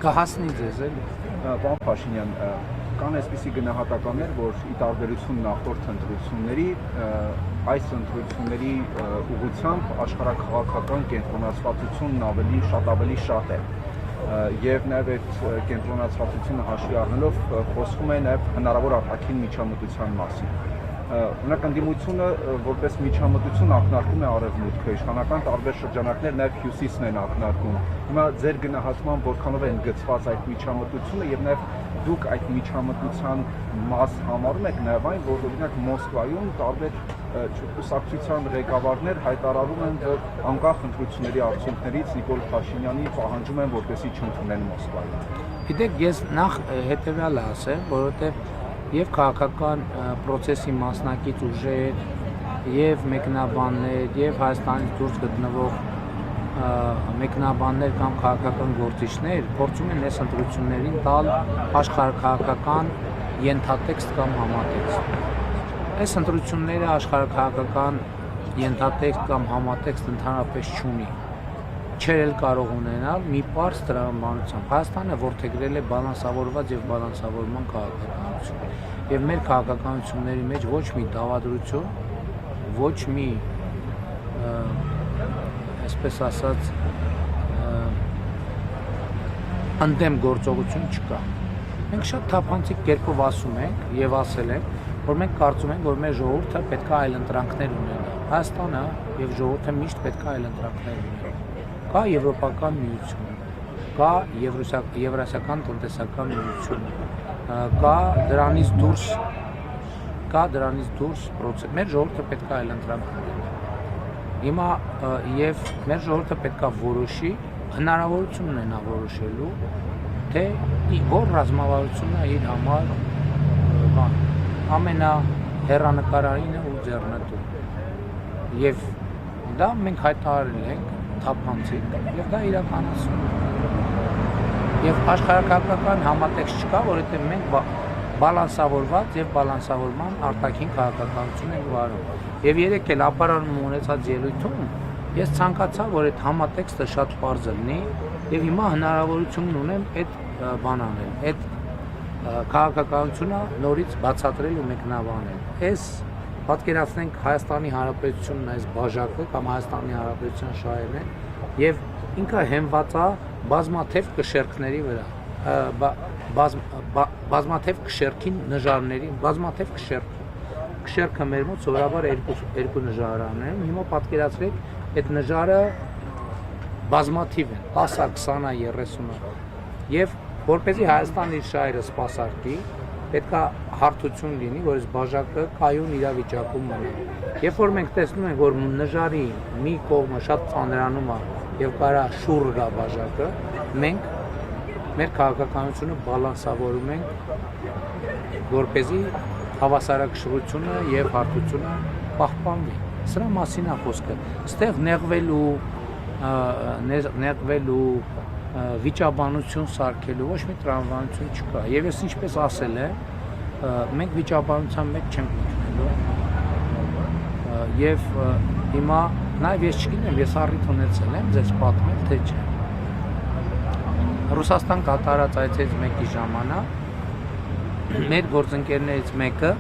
կհասնի ձեզ էլի։ Պարոն Փաշինյան, կան այսպիսի գնահատականներ, որ ի տարբերություն նախորդ ընտրությունների, այս ընտրությունների ուղղությամբ աշխարհաքաղաքական կենտրոնացվածությունն ավելի շատ է։ Եվ նաև այդ կենտրոնացվածությունը հաշվի առնելով խոսվում է նաև հնարավոր արտաքին միջամտության մասին։ Օրինակ ընդդիմությունը որպես միջամտություն ակնարկում է արևմուտքը, իշխանական տարբեր շրջանակներ նաև հյուսիսն են ակնարկում։ Հիմա ձեր գնահատման որքանով է ընդգծված այդ միջամտությունը եւ նաև դուք այդ միջամտության մաս համարում եք նաև այն, որ օրինակ Մոսկվայում տարբեր կուսակցության ղեկավարներ հայտարարում են, որ անկախ ընտրությունների արդյունքներից Նիկոլ Փաշինյանի պահանջում են, որպեսզի չընդունեն Մոսկվայում։ Գիտեք, ես նախ հետևյալը ասեմ, որովհետև եւ քաղաքական process-ի մասնակից ուժեր, եւ մեկնաբաններ, եւ Հայաստանից դուրս գտնվող մեկնաբաններ կամ քաղաքական գործիչներ փորձում են այս ընտրություններին տալ աշխարհաքաղաքական ենթատեքստ կամ համատեքստ։ Այս ընտրությունները աշխարհաքաղաքական ենթատեքստ կամ համատեքստ ընդհանրապես չունի։ Չէր էլ կարող ունենալ մի պարզ տրամաբանությամբ։ Հայաստանը որդեգրել է բալանսավորված եւ բալանսավորման քաղաքականություն։ Եվ մեր քաղաքականությունների մեջ ոչ մի դավադրություն, ոչ մի այսպես ասած ընդդեմ գործողություն չկա։ Մենք շատ թափանցիկ կերպով ասում ենք եւ ասել ենք, որ մենք կարծում ենք, որ մեր ժողովուրդը պետք է այլ ընտրանքներ ունենա։ Հայաստանը եւ ժողովուրդը միշտ պետք է այլ ընտրանքներ ունենա։ Կա Եվրոպական միություն, կա Եվրասիական տնտեսական միություն, կա դրանից դուրս process։ Մեր ժողովուրդը պետք է այլ ընտրանք ունենա։ Հիմա եւ մեր ժողովուրդը պետք է որոշի, հնարավորություն ունենա որոշելու, թե որ ռազմավարությունն է իր համար ամենահեռանկարային ու ձեռնտու։ Եվ դա մենք հայտարարել ենք թափանցիկ եւ դա իրականացում։ Եվ աշխարհաքաղաքական համատեքստ չկա, որովհետեւ մենք բալանսավորված եւ բալանսավորման արտաքին քաղաքականություն ենք վարում։ Եվ երեք էլ ապարանում ունեցած ելույթում ես ցանկացա, որ այդ համատեքստը շատ պարզ լինի եւ հիմա հնարավորություն ունեմ այդ բան անել, այդ քաղաքականությունը նորից բացատրել ու մեկնաբանել։ Այս պատկերացնենք Հայաստանի Հանրապետությունն այս բաժակը կամ Հայաստանի Հանրապետության շահերն են եւ ինքը հենված է բազմաթիվ կշերքների վրա, բազմաթիվ կշերքին նժարների, բազմաթիվ կշերքը մեր մոտ սովորաբար երկու նժարան են։ Հիմա պատկերացրեք այդ նժարը բազմաթիվ են, 10-ը, 20-ը, 30-ը։ Եվ որպեսզի Հայաստանը իր շահերը սպասարկի, պետք է հարթություն լինի, որ այս բաժակը կայուն իրավիճակում մնա։ Երբ որ մենք տեսնում ենք, որ նժարի մի կողմը շատ ծանրանում է եւ կարա շուռ գա բաժակը, մենք մեր քաղաքականությունը բալանսավորում ենք, որպեսզի հավասարակշռությունը եւ հարթությունը պահպանվի։ Սրա մասին է խոսքը։ Այստեղ նեղվելու վիճաբանություն սարքելու ոչ մի տրամաբանություն չկա։ Եվ ես ինչպես ասել եմ, մենք վիճաբանության մեջ չենք մտնելու։ Եվ հիմա նաև ես չգիտեմ, ես առիթ ունեցել եմ ձեզ պատմել, թե չէ։ Ռուսաստան կատարած այցից մեկի ժամանակ մեր գործընկերներից մեկը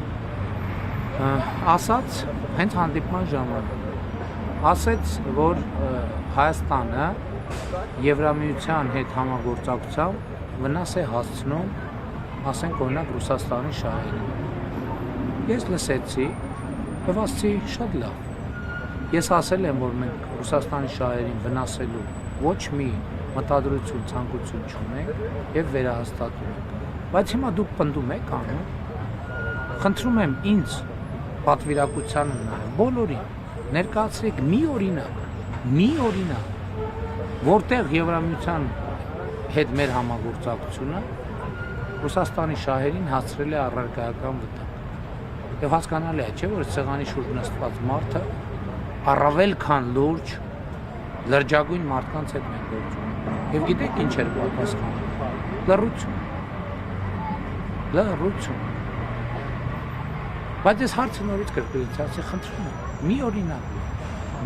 ասաց հենց հանդիպման ժամանակ, ասեց, որ Հայաստանը Եվրամիության հետ համագործակցությամբ վնաս է հասցնում, ասենք օրինակ Ռուսաստանի շահերին։ Ես լսեցի եւ ասացի շատ լավ։ Ես ասել եմ, որ մենք Ռուսաստանի շահերին վնասելու ոչ մի մտադրություն, ցանկություն չունենք եւ վերահաստատում ենք։ Բայց հիմա դուք պնդում եք անում։ Խնդրում եմ ինձ պատվիրակությանը նայեք, բոլորին ներկայացրեք մի օրինակ, որտեղ Եվրամիության հետ մեր համագործակցությունը Ռուսաստանի շահերին հասցրել է առարկայական վտանգ։ Եվ հասկանալի է, չէ՞ որ սեղանի շուրջ նստված մարդը առավել քան լուրջ լրջագույն մարդկանց հետ մենք գործում ենք։ Եվ գիտեք ինչ էր պատասխանը։ Լռություն։ Բայց ես հարցը նորից կրկնեցի, ասի խնդրում եմ, մի օրինակ,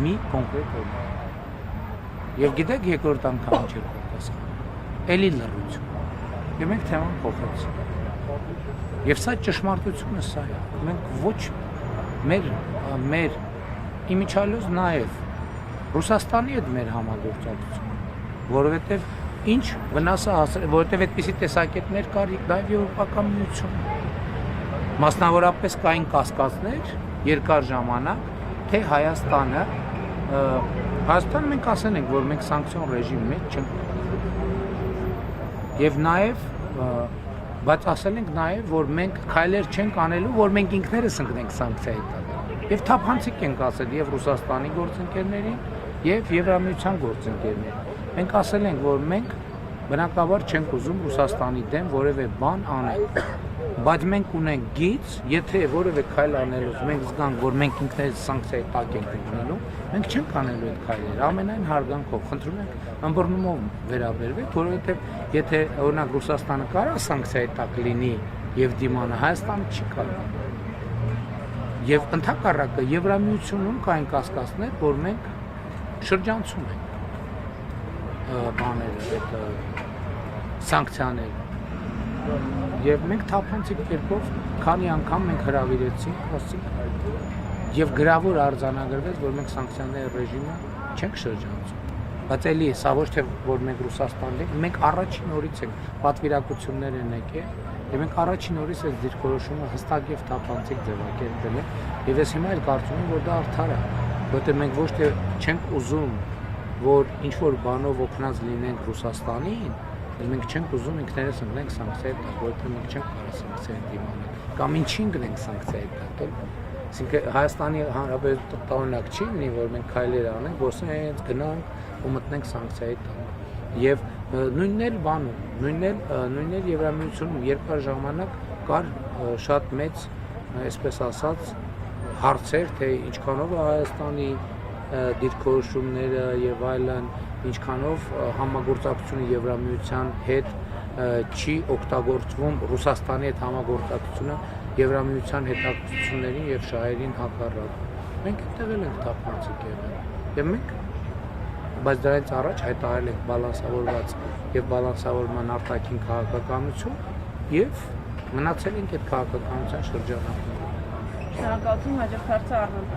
մի կոնկրետ օրինակ։ Եվ գիտեք երկրորդ անգամ ինչ էր պատասխանը։ էլի լռություն։ Եվ մենք թեման փոխեցինք։ Եվ սա ճշմարտությունը սա է։ Մենք ոչ մեր իմիջիալոց նաև Ռուսաստանի հետ մեր համագործակցությունը, որովհետև ինչ վնասը հասել, որովհետև այդպիսի տեսակետներ կար նաև Եվրոպական միությունում։ Մասնավորապես կային կասկածներ երկար ժամանակ, թե Հայաստանը մենք ասել ենք, որ մենք սանկցիոն ռեժիմի մեջ չենք, եւ նաև բայց ասել ենք նաև, որ մենք քայլեր չենք անելու, որ մենք ինքներս ընկնենք սանկցիայի տակ։ Եվ թափանցիկ ենք ասել եւ Ռուսաստանի գործընկերներին, եւ Եվրամիության գործընկերներին։ Մենք ասել ենք, որ մենք բնականաբար չենք ուզում Ռուսաստանի դեմ որևէ բան անել, բայց մենք ունենք գիծ, եթե որևէ քայլ անելուց մենք զգանք, որ մենք ինքներս սանկցիայի տակ ենք ընկնելու, մենք չենք անելու այդ քայլերը, ամենայն հարգանքով, խնդրում ենք ըմբռնումով վերաբերվեք, որովհետև եթե օրինակ Ռուսաստանը կարա սանկցիայի տակ լինի եւ դիմանա, Հայաստանը չի կարող։ Եվ ընդհակառակը Եվրամիությունում կային կասկածներ, որ մենք շրջանցում ենք բաները, այդ սանկցիաները։ Եվ մենք թափանցիկ կերպով քանի անգամ մենք հրավիրեցինք, ասենք, եւ գրավոր արձանագրվեց, որ մենք սանկցիաների ռեժիմը չենք շրջանցում։ Բայց էլի սա ոչ թե որ մենք Ռուսաստանն ենք, մենք առաջին օրից ենք պատվիրակություններ են եկել, եւ մենք առաջին օրից այս դիրքորոշումը հստակ եւ թափանցիկ ձևակերպել ենք, եւ ես հիմա էլ կարծում եմ, որ դա արդար է, որտեղ մենք ոչ թե չենք ուզում, որ ինչ որ բանով օգնած լինենք Ռուսաստանին, մենք չենք ուզում ինքներս ընկնենք սանկցիայի տակ, որովհետև մենք չենք կարող սանկցիային դիմանալ, կամ ինչին գնենք սանկցիայի տակ, այսինքն Հայաստանի Հանրապետություն տոնակ չի լինի, որ մենք քայլեր անենք, որ հենց գնանք ու մտնենք սանկցիայի տակ։ Եվ նույնն էլ բանում, նույնն էլ Եվրամիությունում երկար ժամանակ կար շատ մեծ, այսպես ասած, հարցեր, թե ինչքանով է Հայաստանի դիրքորոշումները եւ այլն, ինչքանով համագործակցությունը Եվրամիության հետ չի օգտագործվում Ռուսաստանի հետ համագործակցությունը Եվրամիության հետաքրքրություններին եւ շահերին հակառակ։ Մենք այդտեղ ենք թափանցիկ եղել։ Եվ մենք բայց դրանից առաջ հայտարարել ենք բալանսավորված եւ բալանսավորման արտաքին քաղաքականություն եւ մնացել ենք այդ քաղաքականության շրջանակում։ Շնորհակալություն, հաջորդ հարցը Արմեն։